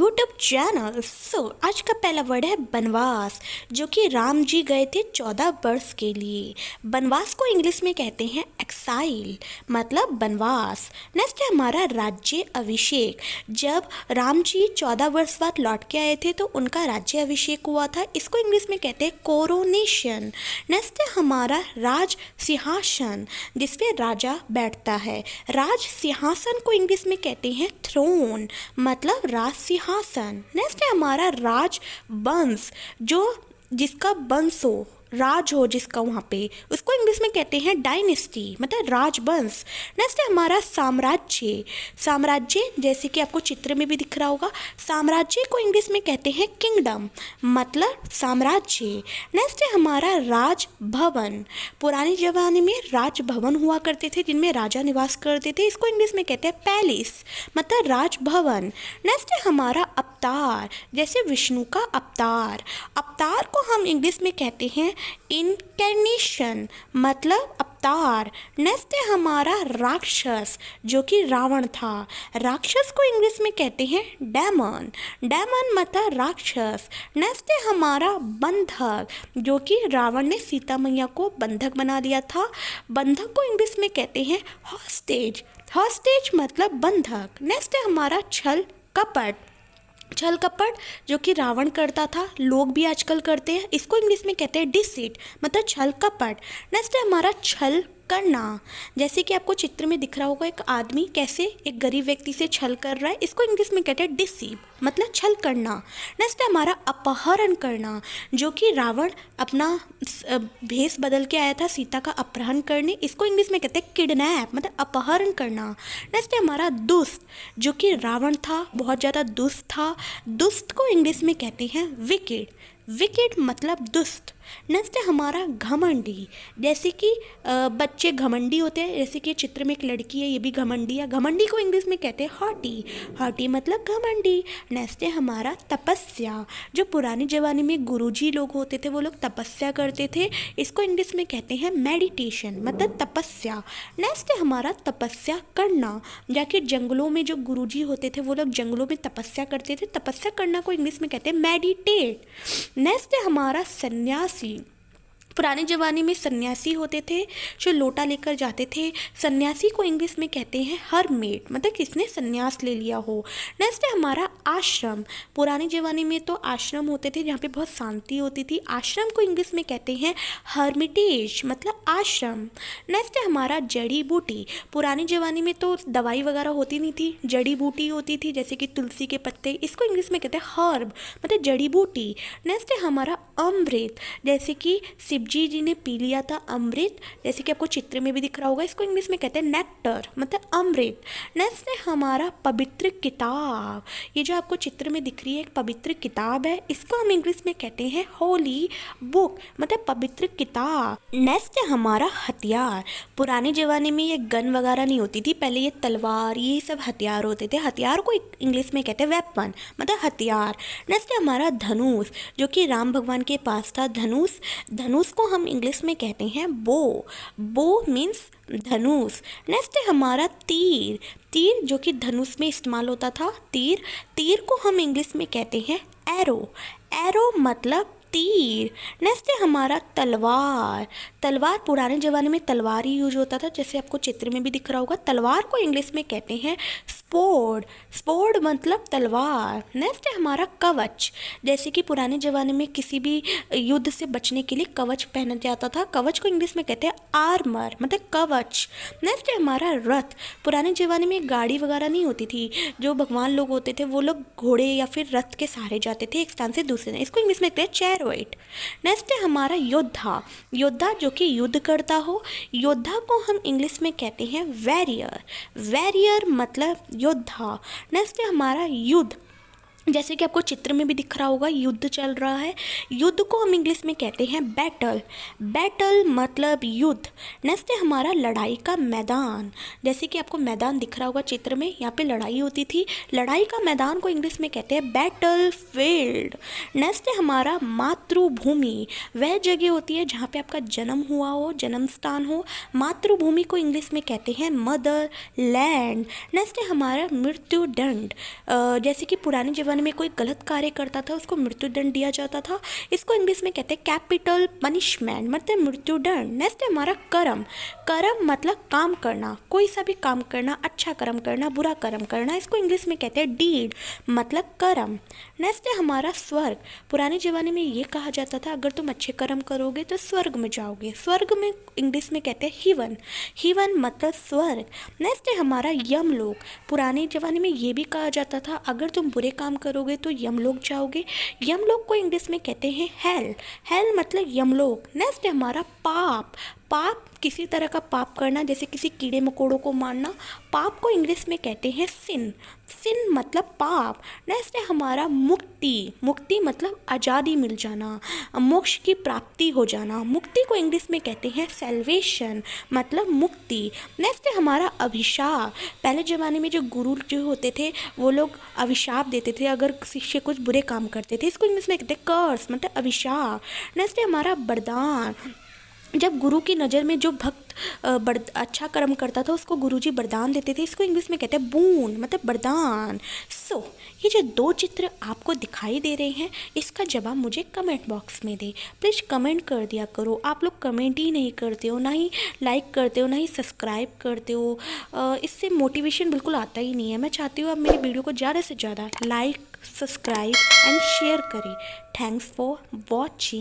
YouTube channel. आज का पहला वर्ड है बनवास, जो कि राम जी गए थे 14 वर्ष के लिए। बनवास को इंग्लिश में कहते हैं एक्साइल, मतलब बनवास। नेक्स्ट है हमारा राज्य अभिषेक। जब राम जी 14 वर्ष बाद लौट के आए थे तो उनका राज्य अभिषेक हुआ था, इसको इंग्लिश में कहते हैं कोरोनेशन। नेक्स्ट है हमारा राज सिंहासन, जिसपे राजा बैठता है। राज सिंहासन को इंग्लिश में कहते हैं थ्रोन, मतलब राज सिंहासन। नेक्स्ट है हमारा राज वंश, जो जिसका वंश हो, राज हो जिसका वहाँ पे, उसको इंग्लिश में कहते हैं डायनेस्टी, मतलब राजवंश। नेक्स्ट है हमारा साम्राज्य। साम्राज्य जैसे कि आपको चित्र में भी दिख रहा होगा, साम्राज्य को इंग्लिश में कहते हैं किंगडम, मतलब साम्राज्य। नेक्स्ट है हमारा राजभवन। पुराने ज़माने में राजभवन हुआ करते थे जिनमें राजा निवास करते थे, इसको इंग्लिश में कहते हैं पैलेस, मतलब राजभवन। नेक्स्ट है हमारा अवतार, जैसे विष्णु का अवतार। अवतार को हम इंग्लिश में कहते हैं इनकैर्नेशन, मतलब अवतार। नेक्स्ट है हमारा राक्षस, जो कि रावण था। राक्षस को इंग्लिश में कहते हैं डेमन, डेमन मतलब राक्षस। नेक्स्ट है हमारा बंधक, जो कि रावण ने सीता मैया को बंधक बना लिया था। बंधक को इंग्लिश में कहते हैं हॉस्टेज, हॉस्टेज मतलब बंधक। नेक्स्ट है हमारा छल कपट। छल कपट जो कि रावण करता था, लोग भी आजकल करते हैं, इसको इंग्लिश में कहते हैं डिसीट, मतलब छल कपट। नेक्स्ट है हमारा छल करना। जैसे कि आपको चित्र में दिख रहा होगा एक आदमी कैसे एक गरीब व्यक्ति से छल कर रहा है, इसको इंग्लिश में कहते हैं डिसीव, मतलब छल करना। नेक्स्ट है हमारा अपहरण करना, जो कि रावण अपना भेष बदल के आया था सीता का अपहरण करने, इसको इंग्लिश में कहते हैं किडनैप, मतलब अपहरण करना। नेक्स्ट है हमारा दुष्ट, जो कि रावण था, बहुत ज़्यादा दुष्ट था। दुष्ट को इंग्लिश में कहते हैं विकेड, विकेड मतलब दुष्ट। नेक्स्ट है हमारा घमंडी। जैसे कि बच्चे घमंडी होते हैं, जैसे कि चित्र में एक लड़की है, ये भी घमंडी है। घमंडी को इंग्लिश में कहते हैं हॉटी, हॉटी मतलब घमंडी। नेक्स्ट है हमारा तपस्या। जो पुराने ज़माने में गुरुजी लोग होते थे वो लोग तपस्या करते थे, इसको इंग्लिश में कहते हैं मेडिटेशन, मतलब तपस्या। नेक्स्ट है हमारा तपस्या करना। जाके जंगलों में जो गुरुजी होते थे वो लोग जंगलों में तपस्या करते थे, तपस्या करना को इंग्लिश में कहते हैं मेडिटेट। नेक्स्ट है हमारा सन्यासी। पुराने ज़माने में सन्यासी होते थे जो लोटा लेकर जाते थे, सन्यासी को इंग्लिश में कहते हैं हरमेट, मतलब किसने सन्यास ले लिया हो। नेक्स्ट है हमारा आश्रम। पुराने ज़माने में तो आश्रम होते थे जहाँ पे बहुत शांति होती थी, आश्रम को इंग्लिश में कहते हैं हर्मिटेज, मतलब आश्रम। नेक्स्ट है हमारा जड़ी बूटी। पुराने ज़माने में तो दवाई वगैरह होती नहीं थी, जड़ी बूटी होती थी, जैसे कि तुलसी के पत्ते, इसको इंग्लिश में कहते हैं हर्ब, मतलब जड़ी बूटी। नेक्स्ट है हमारा अमृत। जैसे कि जी ने पी लिया था अमृत, जैसे कि आपको चित्र में भी दिख रहा होगा, इसको इंग्लिश में कहते हैं नेक्टर, मतलब अमृत। नेक्स्ट है हमारा पवित्र किताब। ये जो आपको चित्र में दिख रही है एक पवित्र किताब है, इसको हम इंग्लिश में कहते हैं होली बुक, मतलब पवित्र किताब। नेक्स्ट है हमारा हथियार। पुराने ज़माने में ये गन वगैरह नहीं होती थी, पहले ये तलवार ये सब हथियार होते थे, हथियार को इंग्लिश में कहते हैं वेपन, मतलब हथियार। नेक्स्ट है हमारा धनुष, जो कि राम भगवान के पास था धनुष, धनुष को हम इंग्लिश में कहते हैं बो, बो मीन्स धनुष। नेक्स्ट है हमारा तीर, तीर जो कि धनुष में इस्तेमाल होता था, तीर, तीर को हम इंग्लिश में कहते हैं एरो, एरो मतलब तीर। नेक्स्ट है हमारा तलवार। तलवार पुराने ज़माने में तलवार ही यूज होता था, जैसे आपको चित्र में भी दिख रहा होगा, तलवार को इंग्लिश में कहते हैं स्पोर्ड, स्पोर्ड मतलब तलवार। नेक्स्ट है हमारा कवच। जैसे कि पुराने ज़माने में किसी भी युद्ध से बचने के लिए कवच पहना जाता था, कवच को इंग्लिश में कहते हैं आर्मर, मतलब कवच। नेक्स्ट है हमारा रथ। पुराने ज़माने में गाड़ी वगैरह नहीं होती थी, जो भगवान लोग होते थे वो लोग घोड़े या फिर रथ के सहारे जाते थे एक स्थान से दूसरे स्थान, इसको इंग्लिश में कहते हैं चैरोट। नेक्स्ट है हमारा योद्धा। योद्धा जो कि युद्ध करता हो, योद्धा को हम इंग्लिश में कहते हैं वैरियर, वैरियर मतलब योद्धा। नेक्स्ट है हमारा युद्ध। जैसे कि आपको चित्र में भी दिख रहा होगा युद्ध चल रहा है, युद्ध को हम इंग्लिश में कहते हैं बैटल, बैटल मतलब युद्ध। नेक्स्ट है हमारा लड़ाई का मैदान। जैसे कि आपको मैदान दिख रहा होगा चित्र में, यहाँ पे लड़ाई होती थी, लड़ाई का मैदान को इंग्लिश में कहते हैं बैटल फील्ड। नेक्स्ट है हमारा मातृभूमि। वह जगह होती है जहाँ पे आपका जन्म हुआ हो, जन्म स्थान हो, मातृभूमि को इंग्लिश में कहते हैं मदर लैंड। नेक्स्ट है हमारा मृत्यु दंड। जैसे कि पुराने जमाने जमाने में कोई गलत कार्य करता था उसको मृत्युदंड दिया जाता था। इसको इंग्लिश में कहते हैं कैपिटल पनिशमेंट, मतलब मृत्युदंड। नेक्स्ट है हमारा कर्म। कर्म मतलब काम करना, कोई सा भी काम करना, अच्छा कर्म करना, बुरा कर्म करना, इसको इंग्लिश में कहते हैं डीड, मतलब कर्म। नेक्स्ट है हमारा स्वर्ग। पुराने ज़माने में ये कहा जाता था अगर तुम अच्छे कर्म करोगे तो स्वर्ग में जाओगे। स्वर्ग में इंग्लिश में कहते हैं हिवन। हिवन मतलब स्वर्ग। नेक्स्ट है हमारा यमलोक। पुराने ज़माने में ये भी कहा जाता था अगर तुम बुरे काम करोगे तो यमलोक जाओगे। यमलोक को इंग्लिश में कहते हैं हेल। हेल मतलब यमलोक। नेक्स्ट है हमारा पाप। पाप किसी तरह का पाप करना, जैसे किसी कीड़े मकोड़ों को मारना। पाप को इंग्लिश में कहते हैं सिन। सिन मतलब पाप। नेक्स्ट है हमारा मुक्ति। मुक्ति मतलब आज़ादी मिल जाना, मोक्ष की प्राप्ति हो जाना। मुक्ति को इंग्लिश में कहते हैं सेल्वेशन, मतलब मुक्ति। नेक्स्ट है हमारा अभिशाप। पहले ज़माने में जो गुरु जो होते थे वो लोग अभिशाप देते थे अगर शिष्य कुछ बुरे काम करते थे, इसको इंग्लिश में कहते हैं कर्स, मतलब अभिशाप। नेक्स्ट है हमारा वरदान। जब गुरु की नज़र में जो भक्त अच्छा कर्म करता था उसको गुरुजी वरदान देते थे, इसको इंग्लिश में कहते हैं बून, मतलब वरदान। ये जो दो चित्र आपको दिखाई दे रहे हैं इसका जवाब मुझे कमेंट बॉक्स में दे। प्लीज़ कमेंट कर दिया करो। आप लोग कमेंट ही नहीं करते हो, ना ही लाइक करते हो, ना ही सब्सक्राइब करते हो। इससे मोटिवेशन बिल्कुल आता ही नहीं है। मैं चाहती हूँ आप मेरी वीडियो को ज़्यादा से ज़्यादा लाइक, सब्सक्राइब एंड शेयर करें। Thanks for watching.